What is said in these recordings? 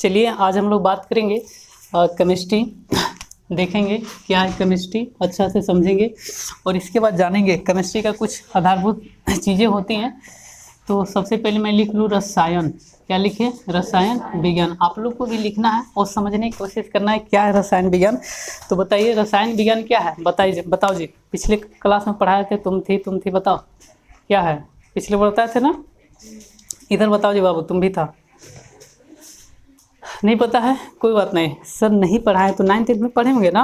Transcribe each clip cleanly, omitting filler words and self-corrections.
चलिए आज हम लोग बात करेंगे केमिस्ट्री, देखेंगे क्या है केमिस्ट्री, अच्छा से समझेंगे और इसके बाद जानेंगे केमिस्ट्री का कुछ आधारभूत चीज़ें होती हैं। तो सबसे पहले मैं लिख लूँ रसायन। क्या लिखे? रसायन विज्ञान। आप लोग को भी लिखना है और समझने की कोशिश करना है क्या है रसायन विज्ञान। तो बताइए रसायन विज्ञान क्या है, बताइए, बताओ जी। पिछले क्लास में पढ़ाए थे, तुम थी, बताओ क्या है। पिछले बताए थे ना, इधर बताओ जी बाबू, तुम भी था। नहीं पता है, कोई बात नहीं, सर नहीं पढ़ाए तो 9th में पढ़े होंगे ना,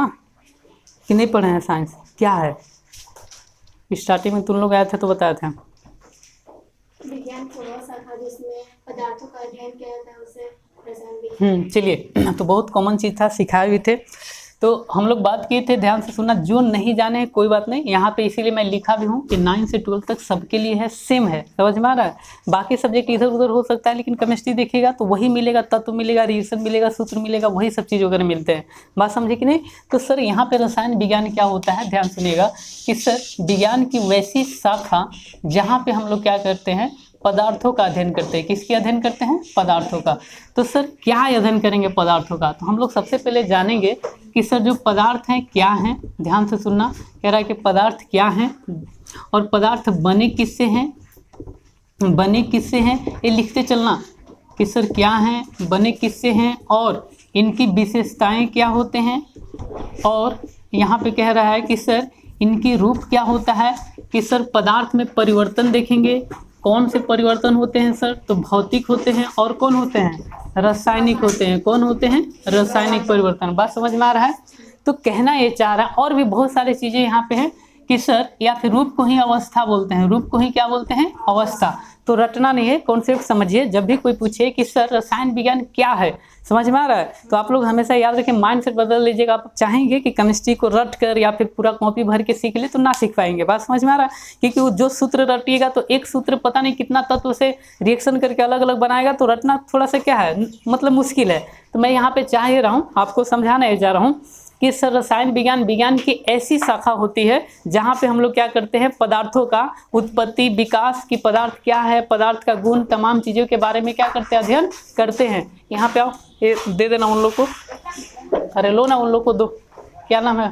कि नहीं पढ़े हैं। साइंस क्या है, स्टार्टिंग में तुम लोग आए थे तो बताए थे। विज्ञान थोड़ा सा था जिसमें पदार्थों का अध्ययन किया जाता है, उसे रसायन विज्ञान। चलिए, तो बहुत कॉमन चीज़ था, सिखाए भी थे। तो हम लोग बात किए थे, ध्यान से सुनना, जो नहीं जाने कोई बात नहीं, यहाँ पे इसीलिए मैं लिखा भी हूँ कि 9 से 12 तक सबके लिए है, सेम है, समझ में आ रहा है। बाकी सब्जेक्ट इधर उधर हो सकता है, लेकिन केमिस्ट्री देखिएगा तो वही मिलेगा, तत्व मिलेगा, रिएक्शन मिलेगा, सूत्र मिलेगा, वही सब चीज़ वगैरह मिलते हैं। बात समझे कि नहीं। तो सर यहाँ पे रसायन विज्ञान क्या होता है, ध्यान सुनिएगा कि सर विज्ञान की वैसी शाखा जहाँ पे हम लोग क्या करते हैं, पदार्थों का अध्ययन करते हैं। किसकी अध्ययन करते हैं? पदार्थों का। तो सर क्या अध्ययन करेंगे पदार्थों का, तो हम लोग सबसे पहले जानेंगे कि सर जो पदार्थ हैं क्या हैं। ध्यान से सुनना, कह रहा है कि पदार्थ क्या हैं और पदार्थ बने किससे हैं, बने किससे हैं, ये लिखते चलना कि सर क्या हैं, बने किससे हैं और इनकी विशेषताएं क्या होते हैं। और यहाँ पे कह रहा है कि सर इनकी रूप क्या होता है, कि सर पदार्थ में परिवर्तन देखेंगे। कौन से परिवर्तन होते हैं सर, तो भौतिक होते हैं और कौन होते हैं, रासायनिक होते हैं। कौन होते हैं? रासायनिक परिवर्तन। बात समझ में आ रहा है। तो कहना ये चाह रहा है, और भी बहुत सारी चीज़ें यहाँ पे हैं कि सर या फिर रूप को ही अवस्था बोलते हैं, रूप को ही क्या बोलते हैं, अवस्था। तो रटना नहीं है, कॉन्सेप्ट समझिए। जब भी कोई पूछे कि सर रसायन विज्ञान क्या है, समझ में आ रहा है, तो आप लोग हमेशा याद रखें, माइंड सेट बदल लीजिएगा। आप चाहेंगे कि केमिस्ट्री को रट कर या फिर पूरा कॉपी भर के सीख ले तो ना सीख पाएंगे। बात समझ में आ रहा है, क्योंकि वो जो सूत्र रटिएगा तो एक सूत्र पता नहीं कितना तत्व से रिएक्शन करके अलग अलग बनाएगा, तो रटना थोड़ा सा क्या है, मतलब मुश्किल है। तो मैं यहाँ पे चाह ही रहा हूँ, आपको समझाना जा रहा हूँ कि सर रसायन विज्ञान विज्ञान की ऐसी शाखा होती है जहाँ पे हम लोग क्या करते हैं, पदार्थों का उत्पत्ति विकास, की पदार्थ क्या है, पदार्थ का गुण, तमाम चीज़ों के बारे में क्या करते हैं, अध्ययन करते हैं। यहाँ पे आओ, ये दे देना उन लोग को, अरे लो ना उन लोग को दो, क्या नाम है,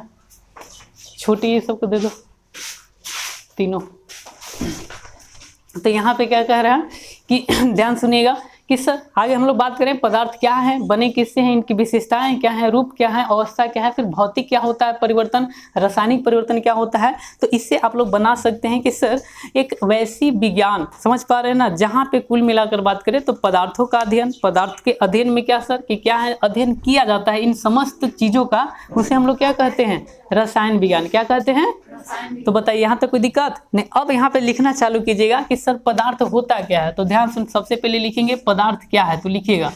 छोटी ये सबको दे दो, तीनों। तो यहाँ पे क्या कह रहा है कि ध्यान सुनिएगा कि सर आगे हम लोग बात करें पदार्थ क्या है, बने किससे हैं, इनकी विशेषताएं क्या है, रूप क्या है, अवस्था क्या है, फिर भौतिक क्या होता है परिवर्तन, रासायनिक परिवर्तन क्या होता है। तो इससे आप लोग बना सकते हैं कि सर एक वैसी विज्ञान, समझ पा रहे हैं ना, जहाँ पे कुल मिलाकर बात करें तो पदार्थों का अध्ययन, पदार्थ के अध्ययन में क्या सर कि क्या है, अध्ययन किया जाता है इन समस्त चीज़ों का, उसे हम लोग क्या कहते हैं, रसायन विज्ञान। क्या कहते हैं? तो बताइए यहाँ तक कोई दिक्कत नहीं। अब यहाँ पे लिखना चालू कीजिएगा कि सर पदार्थ होता क्या है। तो ध्यान सुन, सबसे पहले लिखेंगे पदार्थ क्या है, तो लिखिएगा,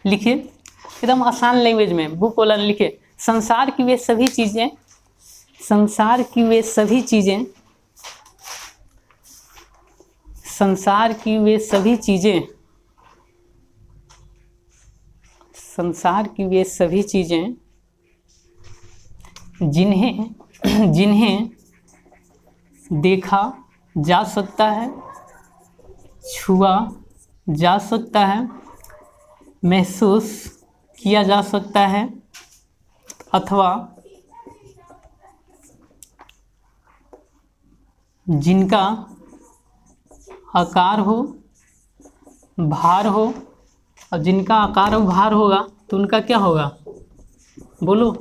लिखिए एकदम आसान लैंग्वेज में, बुक वाला लिखिए, संसार की वे सभी चीजें, संसार की वे सभी चीजें, संसार की वे सभी चीजें, संसार की वे सभी चीजें जिन्हें जिन्हें देखा जा सकता है, छुआ जा सकता है, महसूस किया जा सकता है, अथवा जिनका आकार हो, भार हो, और जिनका आकार और भार होगा तो उनका क्या होगा, बोलो,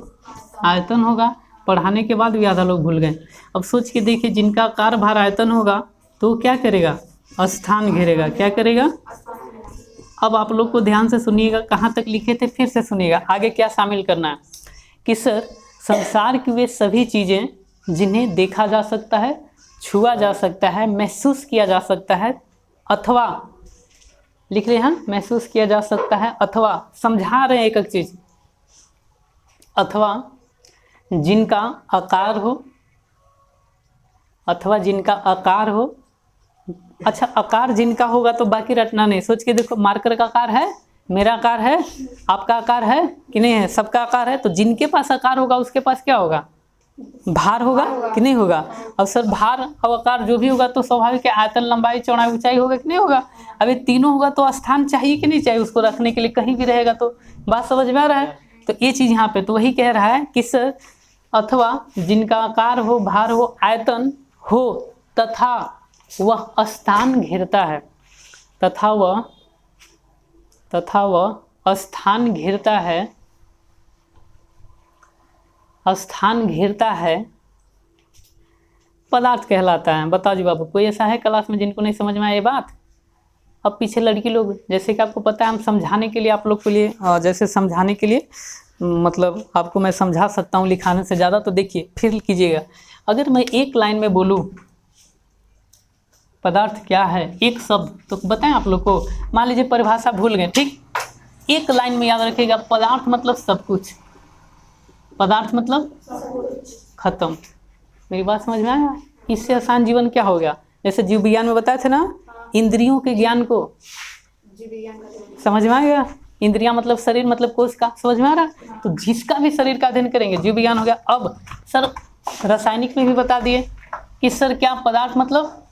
आयतन होगा। पढ़ाने के बाद भी आधा लोग भूल गए। अब सोच के देखिए, जिनका आकार भार आयतन होगा तो क्या करेगा, स्थान घेरेगा। क्या करेगा? अब आप लोग को ध्यान से सुनिएगा, कहाँ तक लिखे थे फिर से सुनिएगा, आगे क्या शामिल करना है कि सर संसार की वे सभी चीज़ें जिन्हें देखा जा सकता है, छुआ जा सकता है, महसूस किया जा सकता है, अथवा लिख रहे हैं, महसूस किया जा सकता है, अथवा समझा रहे हैं एक एक चीज़, अथवा जिनका आकार हो, अथवा जिनका आकार हो। अच्छा, आकार जिनका होगा तो बाकी रटना नहीं, सोच के देखो, मार्कर का आकार है, मेरा आकार है, आपका आकार है कि नहीं है, सबका आकार है। तो जिनके पास आकार होगा उसके पास क्या होगा, भार होगा कि नहीं होगा। अब सर भार और आकार जो भी होगा तो स्वाभाविक है, आयतन लंबाई चौड़ाई ऊंचाई होगा कि नहीं होगा। अब ये तीनों होगा तो स्थान चाहिए कि नहीं चाहिए उसको रखने के लिए, कहीं भी रहेगा तो। बात समझ में आ रहा है? तो ये चीज़ यहाँ पे तो वही कह रहा है किस अथवा जिनका आकार हो, भार हो, आयतन हो तथा वह स्थान घेरता है, तथा वह स्थान घेरता है, स्थान घेरता है, पदार्थ कहलाता है। बताओ जी बाबू, कोई ऐसा है क्लास में जिनको नहीं समझ में आए ये बात? अब पीछे लड़की लोग, जैसे कि आपको पता है हम समझाने के लिए आप लोग के लिए जैसे समझाने के लिए मतलब आपको मैं समझा सकता हूँ लिखाने से ज़्यादा, तो देखिए फिर कीजिएगा। अगर मैं एक लाइन में बोलूँ पदार्थ क्या है, एक शब्द, तो बताएं आप लोग को, मान लीजिए परिभाषा भूल गए, ठीक, एक लाइन में याद रखिएगा, पदार्थ मतलब सब कुछ, पदार्थ मतलब खत्म। मेरी बात समझ में आया? इससे आसान जीवन क्या हो गया? जैसे जीव विज्ञान में बताए थे ना, इंद्रियों के ज्ञान को समझ में आ गया? इंद्रियां मतलब शरीर मतलब कोश का, समझ में आ रहा? तो जिसका भी शरीर का अध्ययन करेंगे जीव विज्ञान हो गया। अब सर रासायनिक में भी बता दिए कि सर क्या पदार्थ मतलब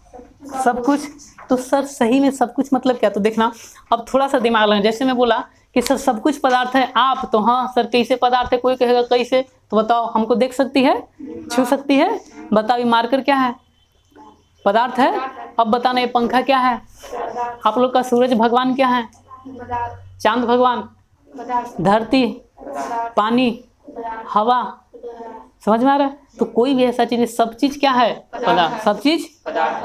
सब कुछ, तो सर सही में सब कुछ मतलब क्या? तो देखना अब थोड़ा सा दिमाग लगाना। जैसे मैं बोला कि सर सब कुछ पदार्थ है, आप तो हाँ सर कैसे पदार्थ है, कोई कहेगा कैसे, तो बताओ हमको देख सकती है, छू सकती है, बताओ ये मार्कर क्या है, पदार्थ है। अब बताना ये पंखा क्या है, आप लोग का सूरज भगवान क्या है, चांद भगवान, धरती, पानी, हवा, समझ में आ रहा है? तो कोई भी ऐसा चीज़, सब चीज़ क्या है, पदार्थ, सब चीज़।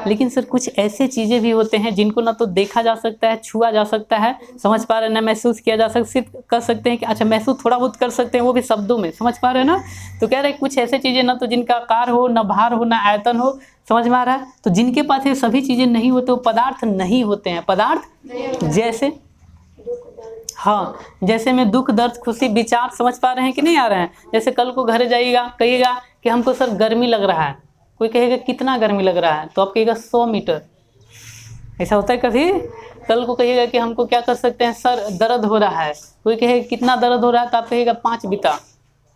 लेकिन सर कुछ ऐसे चीज़ें भी होते हैं जिनको ना तो देखा जा सकता है, छुआ जा सकता है, समझ पा रहे हैं ना, महसूस किया जा सकता, सिर्फ कर सकते हैं कि अच्छा महसूस थोड़ा बहुत कर सकते हैं, वो भी शब्दों में, समझ पा रहे हैं ना। तो कह रहे हैं कुछ ऐसे चीज़ें ना तो जिनका आकार हो, ना भार हो, ना आयतन हो, समझ में आ रहा है? तो जिनके पास ये सभी चीज़ें नहीं होते वो पदार्थ नहीं होते हैं। पदार्थ जैसे, हाँ, जैसे मैं दुख, दर्द, खुशी, विचार, समझ पा रहे हैं कि नहीं आ रहे हैं? जैसे कल को घर जाइएगा, कहिएगा कि हमको सर गर्मी लग रहा है, कोई कहेगा कितना गर्मी लग रहा है, तो आप कहिएगा 100 मीटर। ऐसा होता है कभी? कल को कहिएगा कि हमको क्या कर सकते हैं सर, दर्द हो रहा है, कोई कहेगा कितना दर्द हो रहा है, तो आप कहिएगा 5 बीता।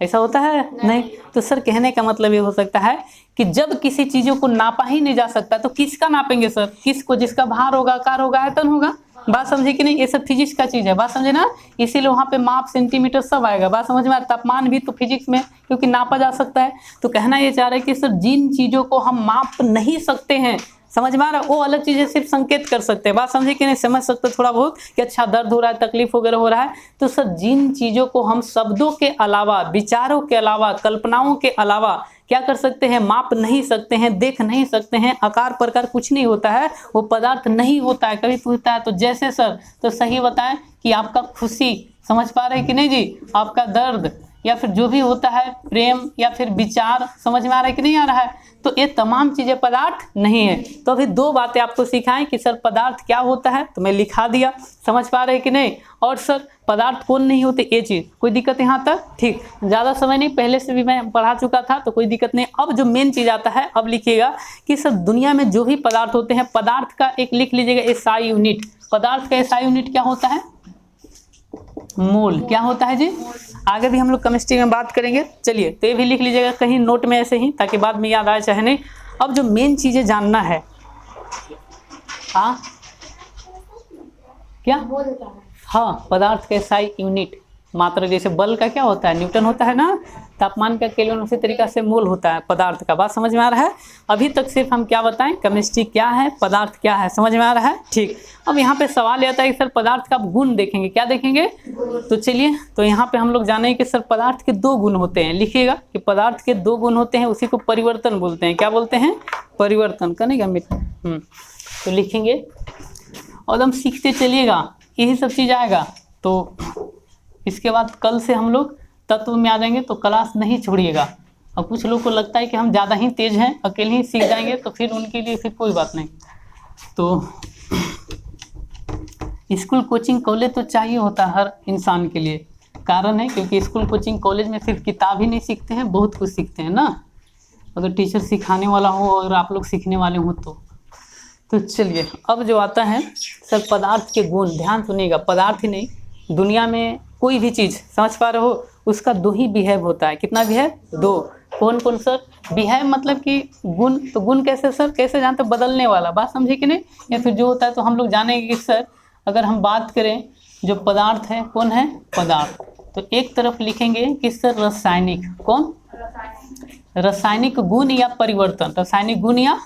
ऐसा होता है? नहीं। तो सर कहने का मतलब ये हो सकता है कि जब किसी चीज़ों को नापा ही नहीं जा सकता तो किसका नापेंगे सर? किसको? जिसका भार होगा, आकार होगा, आयतन होगा। बात समझे कि नहीं? ये सब फिजिक्स का चीज़ है, बात समझे ना? इसीलिए वहाँ पे माप, सेंटीमीटर सब आएगा। बात समझ में आ रहा? तापमान भी तो फिजिक्स में, क्योंकि नापा जा सकता है। तो कहना ये चाह रहे हैं कि सर जिन चीज़ों को हम माप नहीं सकते हैं, समझ में आ रहा है, वो अलग चीज़ें सिर्फ संकेत कर सकते हैं। बात समझे कि नहीं? समझ सकते थोड़ा बहुत कि अच्छा दर्द हो रहा है, तकलीफ वगैरह हो रहा है। तो सर जिन चीज़ों को हम शब्दों के अलावा, विचारों के अलावा, कल्पनाओं के अलावा क्या कर सकते हैं, माप नहीं सकते हैं, देख नहीं सकते हैं, आकार प्रकार कुछ नहीं होता है, वो पदार्थ नहीं होता है। कभी पूछता है तो जैसे सर, तो सही बताएं कि आपका खुशी, समझ पा रहे हैं कि नहीं जी, आपका दर्द, या फिर जो भी होता है प्रेम या फिर विचार, समझ में आ रहा है कि नहीं आ रहा है? तो ये तमाम चीज़ें पदार्थ नहीं है। तो अभी 2 बातें आपको सिखाएं कि सर पदार्थ क्या होता है, तो मैं लिखा दिया, समझ पा रहे हैं कि नहीं? और सर पदार्थ कौन नहीं होते, ये चीज़, कोई दिक्कत यहाँ तक? ठीक, ज़्यादा समय नहीं, पहले से भी मैं पढ़ा चुका था तो कोई दिक्कत नहीं। अब जो मेन चीज़ आता है, अब लिखिएगा कि सर दुनिया में जो भी पदार्थ होते हैं, पदार्थ का एक लिख लीजिएगा SI यूनिट। पदार्थ का SI यूनिट क्या होता है? मोल। क्या होता है जी? आगे भी हम लोग केमिस्ट्री में बात करेंगे। चलिए तो ये भी लिख लीजिएगा कहीं नोट में ऐसे ही, ताकि बाद में याद आए चाहे नहीं। अब जो मेन चीज़ें जानना है, हाँ क्या? हाँ, पदार्थ का SI यूनिट, मात्रा, जैसे बल का क्या होता है, न्यूटन होता है ना, तापमान का केल्विन, उसी तरीका से मोल होता है पदार्थ का। बात समझ में आ रहा है? अभी तक सिर्फ हम क्या बताएं, केमिस्ट्री क्या है, पदार्थ क्या है, समझ में आ रहा है? ठीक। अब यहाँ पे सवाल आता है कि सर पदार्थ का गुण देखेंगे, क्या देखेंगे? तो चलिए, तो यहाँ पे हम लोग जानेंगे कि सर पदार्थ के 2 गुण होते हैं। लिखिएगा कि पदार्थ के 2 गुण होते हैं, उसी को परिवर्तन बोलते हैं। क्या बोलते हैं? परिवर्तन। करेगा मित्र? तो लिखेंगे और हम सीखते चलिएगा, यही सब चीज़ आएगा। तो इसके बाद कल से हम लोग तत्व में आ जाएंगे, तो क्लास नहीं छोड़िएगा। और कुछ लोग को लगता है कि हम ज़्यादा ही तेज़ हैं, अकेले ही सीख जाएंगे, तो फिर उनके लिए फिर कोई बात नहीं। तो स्कूल, कोचिंग, कॉलेज तो चाहिए होता है हर इंसान के लिए। कारण है क्योंकि स्कूल, कोचिंग, कॉलेज में सिर्फ किताब ही नहीं सीखते हैं, बहुत कुछ सीखते हैं ना, अगर टीचर सिखाने वाला हो और आप लोग सीखने वाले हो तो चलिए, अब जो आता है सर पदार्थ के गुण, ध्यान सुनिएगा। पदार्थ ही नहीं, दुनिया में कोई भी चीज़, समझ पा रहे हो, उसका 2 ही बिहेव होता है। कितना बिहेव? 2। कौन कौन सर? बिहेव मतलब कि गुण, तो गुण कैसे सर, कैसे जानते? बदलने वाला, बात समझे कि नहीं? या फिर जो होता है तो हम लोग जानेंगे कि सर अगर हम बात करें जो पदार्थ है, कौन है? पदार्थ। तो एक तरफ लिखेंगे कि सर रासायनिक, कौन? रासायनिक गुण या परिवर्तन, रासायनिक गुण या,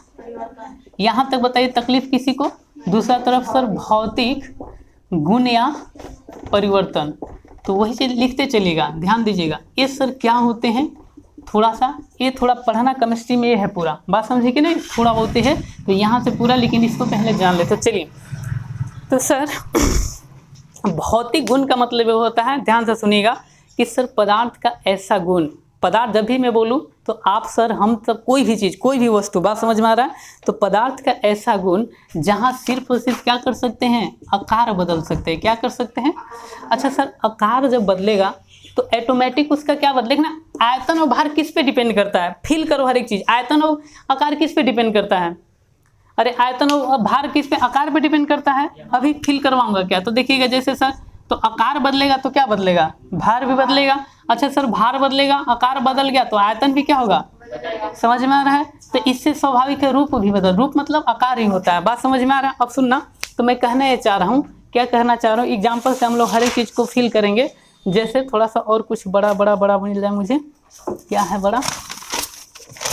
यहाँ तक बताइए तकलीफ किसी को? दूसरा तरफ सर भौतिक गुण या परिवर्तन, तो वही चीज लिखते चलिएगा, ध्यान दीजिएगा। ये सर क्या होते हैं? थोड़ा सा ये थोड़ा पढ़ना केमिस्ट्री में ये है पूरा, बात समझे कि नहीं? थोड़ा होते हैं तो यहाँ से पूरा, लेकिन इसको पहले जान ले। तो चलिए, तो सर भौतिक गुण का मतलब ये होता है, ध्यान से सुनिएगा, कि सर पदार्थ का ऐसा गुण, पदार्थ जब भी मैं बोलूं तो आप सर हम सब कोई भी चीज़, कोई भी वस्तु, बात समझ में आ रहा है? तो पदार्थ का ऐसा गुण जहां सिर्फ और सिर्फ क्या कर सकते हैं? आकार बदल सकते हैं। क्या कर सकते हैं? अच्छा सर, आकार जब बदलेगा तो ऑटोमेटिक उसका क्या बदलेगा ना? आयतन और भार किस पे डिपेंड करता है? फील करो हर एक चीज़, आयतन और आकार किस पे डिपेंड करता है? अरे आयतन और भार किस पे? आकार पे डिपेंड करता है। अभी फील करवाऊंगा क्या, तो देखिएगा, जैसे सर तो आकार बदलेगा तो क्या बदलेगा? भार भी बदलेगा। अच्छा सर, भार बदलेगा, आकार बदल गया तो आयतन भी क्या होगा? समझ में आ रहा है? तो इससे स्वाभाविक है रूप भी बदल, रूप मतलब आकार ही होता है, बात समझ में आ रहा है? अब सुनना, तो मैं कहना ये चाह रहा हूँ, क्या कहना चाह रहा हूँ, एग्जाम्पल से हम लोग हर एक चीज़ को फील करेंगे। जैसे थोड़ा सा और कुछ बड़ा बड़ा बड़ा मिल जाए मुझे, क्या है बड़ा?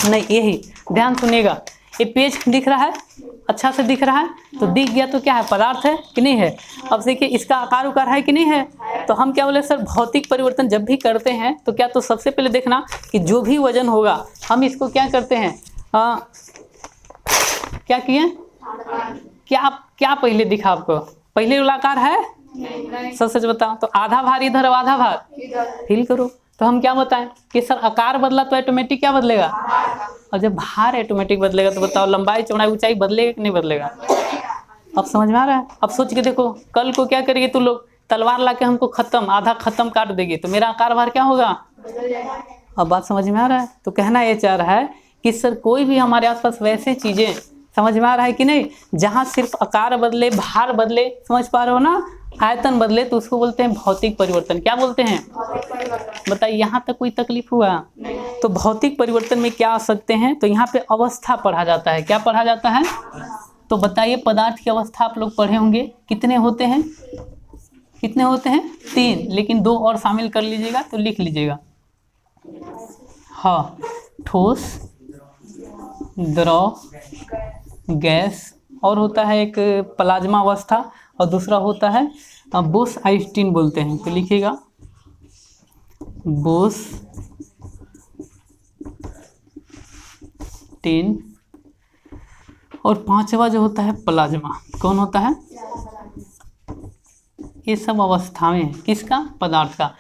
नहीं, यही, ध्यान सुनिएगा, ये पेज दिख रहा है, अच्छा से दिख रहा है, तो दिख गया तो क्या है? पदार्थ है कि नहीं है? अब देखिए इसका आकार उकार है कि नहीं है? तो हम क्या बोले सर, भौतिक परिवर्तन जब भी करते हैं तो क्या, तो सबसे पहले देखना कि जो भी वजन होगा हम इसको क्या करते हैं, क्या किए? क्या पहले दिखा आपको? पहले वाला आकार है? सच सच बताओ, तो आधा भार इधर और आधा भार फील करो, तो हम क्या बताएं कि सर आकार बदला तो ऑटोमेटिक क्या बदलेगा? और जब भार ऑटोमेटिक बदलेगा तो बताओ लंबाई चौड़ाई ऊंचाई बदलेगा कि नहीं बदलेगा? अब समझ में आ रहा है? अब सोच के देखो, कल को क्या करेंगे तू लोग, तलवार ला के हमको खत्म, आधा खत्म काट देगी, तो मेरा आकार भार क्या होगा? अब बात समझ में आ रहा है? तो कहना ये चाह रहा है कि सर कोई भी हमारे आसपास वैसे चीजें, समझ में आ रहा है कि नहीं, जहाँ सिर्फ आकार बदले, भार बदले, समझ पा रहे हो ना, आयतन बदले, तो उसको बोलते हैं भौतिक परिवर्तन। क्या बोलते हैं? बताइए, यहाँ तक कोई तकलीफ हुआ? तो भौतिक परिवर्तन में क्या आ सकते हैं? तो यहाँ पे अवस्था पढ़ा जाता है। क्या पढ़ा जाता है? तो बताइए, पदार्थ की अवस्था आप लोग पढ़े होंगे, कितने होते हैं? कितने होते हैं? 3, लेकिन 2 और शामिल कर लीजिएगा, तो लिख लीजिएगा। हाँ, ठोस, द्रव, गैस, और होता है एक प्लाज्मा अवस्था, और दूसरा होता है बोस आइंस्टीन बोलते हैं, तो लिखिएगा बोस टीन, और 5वां जो होता है प्लाज्मा। कौन होता है? ये सब अवस्थाएं हैं, किसका? पदार्थ का।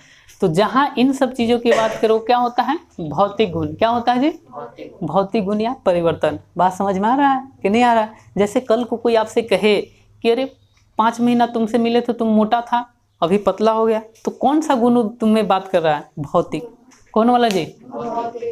तो जहाँ इन सब चीज़ों की बात करो, क्या होता है? भौतिक गुण। क्या होता है जी? भौतिक गुण या परिवर्तन। बात समझ में आ रहा है कि नहीं आ रहा है? जैसे कल को कोई आपसे कहे कि अरे 5 महीना तुमसे मिले तो तुम मोटा था, अभी पतला हो गया, तो कौन सा गुण तुम्हें बात कर रहा है? भौतिक। कौन वाला जी?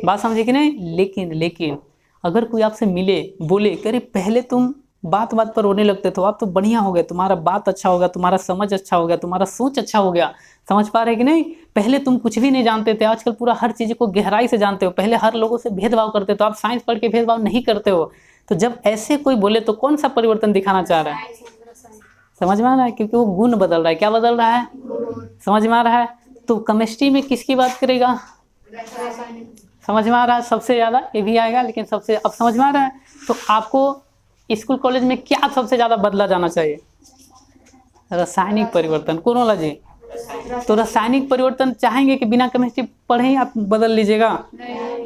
बात समझे कि नहीं? लेकिन अगर कोई आपसे मिले, बोले कि अरे पहले तुम बात बात पर रोने लगते थे, आप तो बढ़िया हो गए, तुम्हारा बात अच्छा होगा, तुम्हारा समझ अच्छा हो गया, तुम्हारा सोच अच्छा हो गया, समझ पा रहे कि नहीं? पहले तुम कुछ भी नहीं जानते थे, आजकल पूरा हर चीज़ को गहराई से जानते हो, पहले हर लोगों से भेदभाव करते हो, तो आप साइंस पढ़ के भेदभाव नहीं करते हो। तो जब ऐसे कोई बोले तो कौन सा परिवर्तन दिखाना चाह रहा है? समझ में आ रहा है? क्योंकि वो गुण बदल रहा है। क्या बदल रहा है? समझ में आ रहा है? तो केमिस्ट्री में किसकी बात करेगा? समझ में आ रहा है? सबसे ज़्यादा ये भी आएगा, लेकिन सबसे, अब समझ में आ रहा है? तो आपको स्कूल कॉलेज में क्या सबसे ज़्यादा बदला जाना चाहिए? रासायनिक परिवर्तन। कौन वाला जी? तो रासायनिक परिवर्तन चाहेंगे कि बिना केमिस्ट्री पढ़े ही आप बदल लीजिएगा?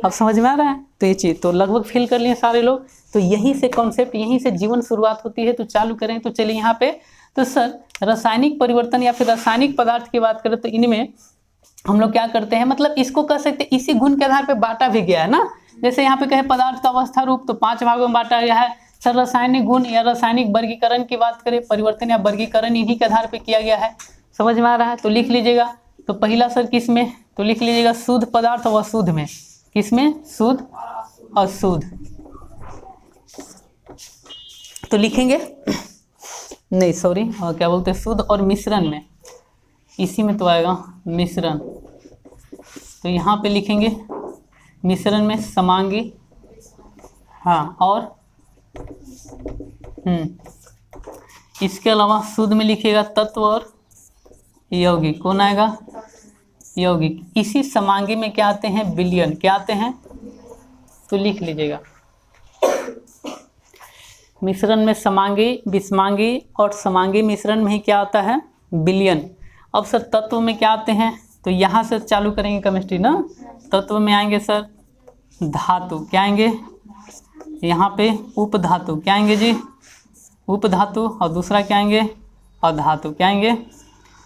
अब समझ में आ रहा है? तो ये चीज़ तो लगभग फील कर लिए सारे लोग। तो यहीं से कॉन्सेप्ट, यहीं से जीवन शुरुआत होती है। तो चालू करें, तो चलिए यहाँ पे, तो सर रासायनिक परिवर्तन या फिर रासायनिक पदार्थ की बात करें तो इनमें हम लोग क्या करते हैं, मतलब इसको कह सकते हैं इसी गुण के आधार पर बांटा भी गया है ना। जैसे यहाँ पे कहे पदार्थ का अवस्था रूप, तो 5 भागों में बांटा गया है। सर रासायनिक गुण या रासायनिक वर्गीकरण की बात करें, परिवर्तन या वर्गीकरण इन्हीं के आधार पर किया गया है। समझ में आ रहा है? तो लिख लीजिएगा। तो पहला सर किस में? तो लिख लीजिएगा शुद्ध पदार्थ और अशुद्ध में। किस में? शुद्ध, अशुद्ध। तो लिखेंगे नहीं, सॉरी, क्या बोलते हैं, शुद्ध और मिश्रण में, इसी में तो आएगा मिश्रण। तो यहाँ पे लिखेंगे मिश्रण में समांगी, हाँ, और इसके अलावा शुद्ध में लिखिएगा तत्व और यौगिक। कौन आएगा? यौगिक। इसी समांगी में क्या आते हैं? विलयन। क्या आते हैं? तो लिख लीजिएगा, मिश्रण में समांगी, विषमांगी और समांगी मिश्रण में ही क्या आता है? विलयन। अब सर तत्व में क्या आते हैं? तो यहाँ से चालू करेंगे केमिस्ट्री ना। तत्व में आएंगे सर धातु। क्या आएंगे? यहाँ पे उपधातु। क्या आएंगे जी? उपधातु। और दूसरा क्या आएंगे? अधातु। क्या आएंगे?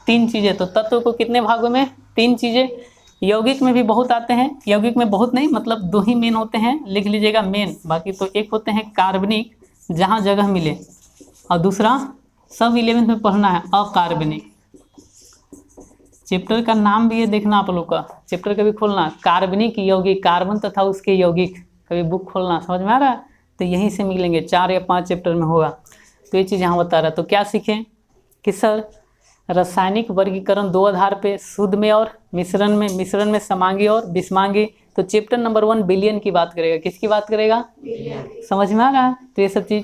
3 चीज़ें। तो तत्व को कितने भागों में? 3 चीज़ें। यौगिक में भी बहुत आते हैं, यौगिक में बहुत नहीं, मतलब 2 ही मेन होते हैं, लिख लीजिएगा मेन। बाकी तो एक होते हैं कार्बनिक, जहाँ जगह मिले, और दूसरा सब 11th में पढ़ना है अकार्बनिक। चैप्टर का नाम भी ये देखना आप लोग का, चैप्टर कभी खोलना, कार्बनिक यौगिक, कार्बन तथा उसके यौगिक, कभी बुक खोलना। समझ में आ रहा है? तो यहीं से मिलेंगे, 4 या 5 चैप्टर में होगा। तो ये चीज़ यहाँ बता रहा है। तो क्या सीखें कि सर रासायनिक वर्गीकरण 2 आधार पे, शुद्ध में और मिश्रण में, मिश्रण में समांगी और विषमांगी। तो चैप्टर नंबर 1 विलयन की बात करेगा। किसकी बात करेगा? समझ में आ रहा है? तो ये सब चीज़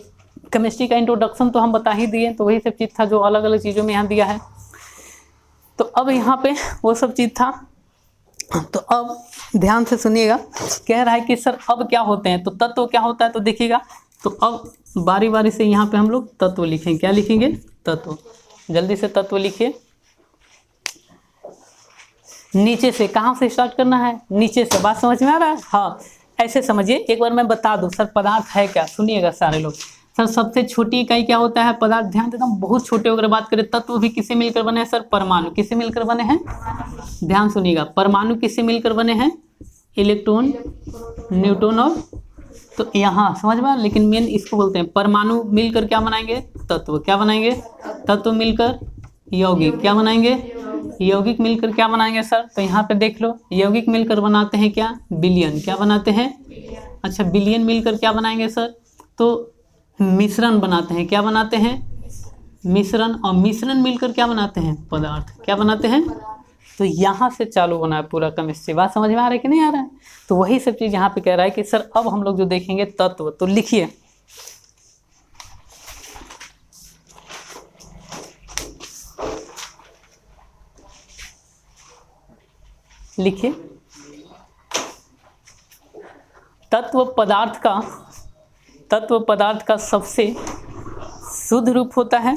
केमिस्ट्री का इंट्रोडक्शन तो हम बता ही दिए, तो वही सब चीज़ था जो अलग अलग चीज़ों में यहाँ दिया है। तो अब यहाँ पे वो सब चीज़ था। तो अब ध्यान से सुनिएगा, कह रहा है कि सर अब क्या होते हैं, तो तत्व क्या होता है, तो देखिएगा। तो अब बारी बारी से यहाँ पे हम लोग तत्व लिखेंगे। क्या लिखेंगे? तत्व। जल्दी से तत्व लिखिए। नीचे से, कहाँ से स्टार्ट करना है? नीचे से। बात समझ में आ रहा है? हाँ, ऐसे समझिए। एक बार मैं बता दूं सर पदार्थ है क्या, सुनिएगा सारे लोग। सर सबसे छोटी इकाई क्या होता है? पदार्थ। ध्यान देता हूँ, बहुत छोटे अगर बात करें, तत्व भी किससे मिलकर बने हैं सर? परमाणु। किससे मिलकर बने हैं? ध्यान सुनिएगा, परमाणु किससे मिलकर बने हैं? इलेक्ट्रॉन, न्यूट्रॉन और, तो यहाँ समझ में। लेकिन मेन इसको बोलते हैं परमाणु मिलकर क्या बनाएंगे? तत्व। क्या बनाएंगे? तत्व मिलकर यौगिक। क्या बनाएंगे? यौगिक मिलकर क्या बनाएंगे सर? तो यहाँ पे देख लो, यौगिक मिलकर बनाते हैं क्या? विलयन। क्या बनाते हैं? अच्छा, विलयन मिलकर क्या बनाएंगे सर? तो मिश्रण बनाते हैं। क्या बनाते हैं? मिश्रण। और मिश्रण मिलकर क्या बनाते हैं? पदार्थ। क्या बनाते हैं? तो यहाँ से चालू होना है पूरा केमिस्ट्री। बात समझ में आ रहा है कि नहीं आ रहा है? तो वही सब चीज़ यहाँ पे कह रहा है कि सर अब हम लोग जो देखेंगे तत्व। तो लिखिए, लिखिए तत्व पदार्थ का सबसे शुद्ध रूप होता है।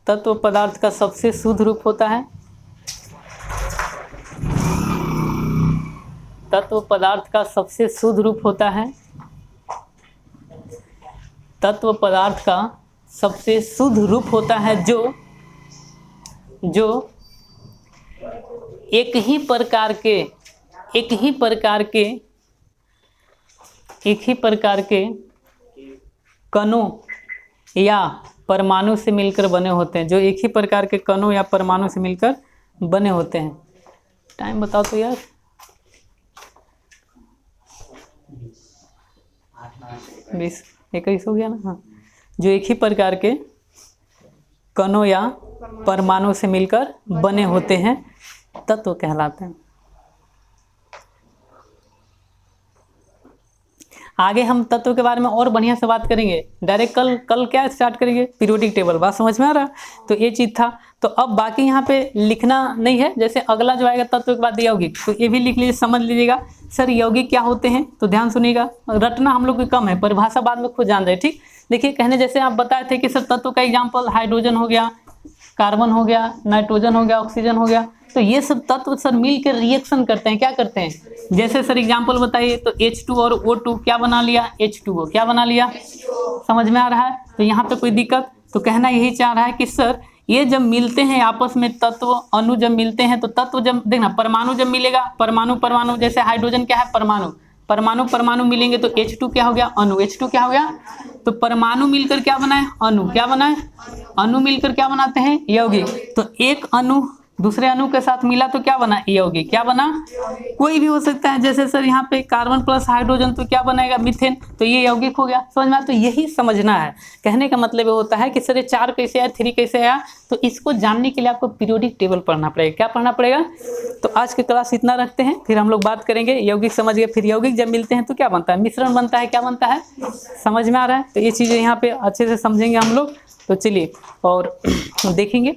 तत्व पदार्थ का सबसे शुद्ध रूप होता है। तत्व पदार्थ का सबसे शुद्ध रूप होता है। तत्व पदार्थ का सबसे शुद्ध रूप होता है जो एक ही प्रकार के कणों या परमाणु से मिलकर बने होते हैं। जो एक ही प्रकार के कणों या परमाणु से मिलकर बने होते हैं। टाइम बताओ तो यार। 20-21 हो गया ना। हाँ, जो एक ही प्रकार के कणों या परमाणु से मिलकर बने होते हैं, तत्व कहलाते हैं। आगे हम तत्व के बारे में और बढ़िया से बात करेंगे। डायरेक्ट कल क्या स्टार्ट करेंगे? Periodic table. बात समझ में आ रहा? तो ये चीज़ था। तो अब बाकी यहाँ पे लिखना नहीं है। जैसे अगला जो आएगा तत्व के बाद यौगिक, तो ये भी लिख लीजिए, समझ लीजिएगा। सर यौगिक क्या होते हैं? तो ध्यान सुनिएगा, रटना हम लोग को कम है, परिभाषा बाद में खुद जान रहे। ठीक, देखिए कहने जैसे आप बताए थे कि सर तत्व का एग्जाम्पल हाइड्रोजन हो गया, कार्बन हो गया, नाइट्रोजन हो गया, ऑक्सीजन हो गया। तो ये सब तत्व सर मिलकर रिएक्शन करते हैं। क्या करते हैं? जैसे सर एग्जांपल बताइए, तो H2 और O2 क्या बना लिया? H2O। क्या बना लिया? समझ में आ रहा है? तो यहाँ पे कोई दिक्कत? तो कहना यही चाह रहा है कि सर ये जब मिलते हैं आपस में, तत्व अणु जब मिलते हैं, तो तत्व जब देखना, परमाणु जब मिलेगा, परमाणु जैसे हाइड्रोजन क्या है? परमाणु मिलेंगे तो H2 क्या हो गया? अणु। H2 क्या हो गया? तो परमाणु मिलकर क्या बनाए? अणु। क्या बनाए? अणु मिलकर क्या बनाते हैं? यौगिक। तो एक अणु दूसरे अणु के साथ मिला तो क्या बना, यौगिक। क्या बना, कोई भी हो सकता है। जैसे सर यहाँ पे कार्बन प्लस हाइड्रोजन तो क्या बनेगा, मीथेन, तो ये यौगिक हो गया। समझ में आया? तो यही समझना है। कहने का मतलब ये होता है कि सर ये 4 कैसे आया, 3 कैसे आया, तो इसको जानने के लिए आपको पीरियोडिक टेबल पढ़ना पड़ेगा। क्या पढ़ना पड़ेगा? तो आज की क्लास इतना रखते हैं, फिर हम लोग बात करेंगे। यौगिक समझ गए, फिर यौगिक जब मिलते हैं तो क्या बनता है, मिश्रण बनता है। क्या बनता है, समझ में आ रहा है? तो ये चीज़ें यहाँ पे अच्छे से समझेंगे हम लोग। तो चलिए और देखेंगे,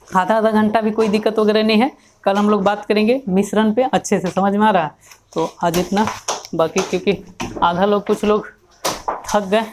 आधा घंटा भी कोई दिक्कत वगैरह नहीं है। कल हम लोग बात करेंगे मिश्रण पे अच्छे से। समझ में आ रहा है? तो आज इतना, बाकी क्योंकि आधा लोग, कुछ लोग थक गए।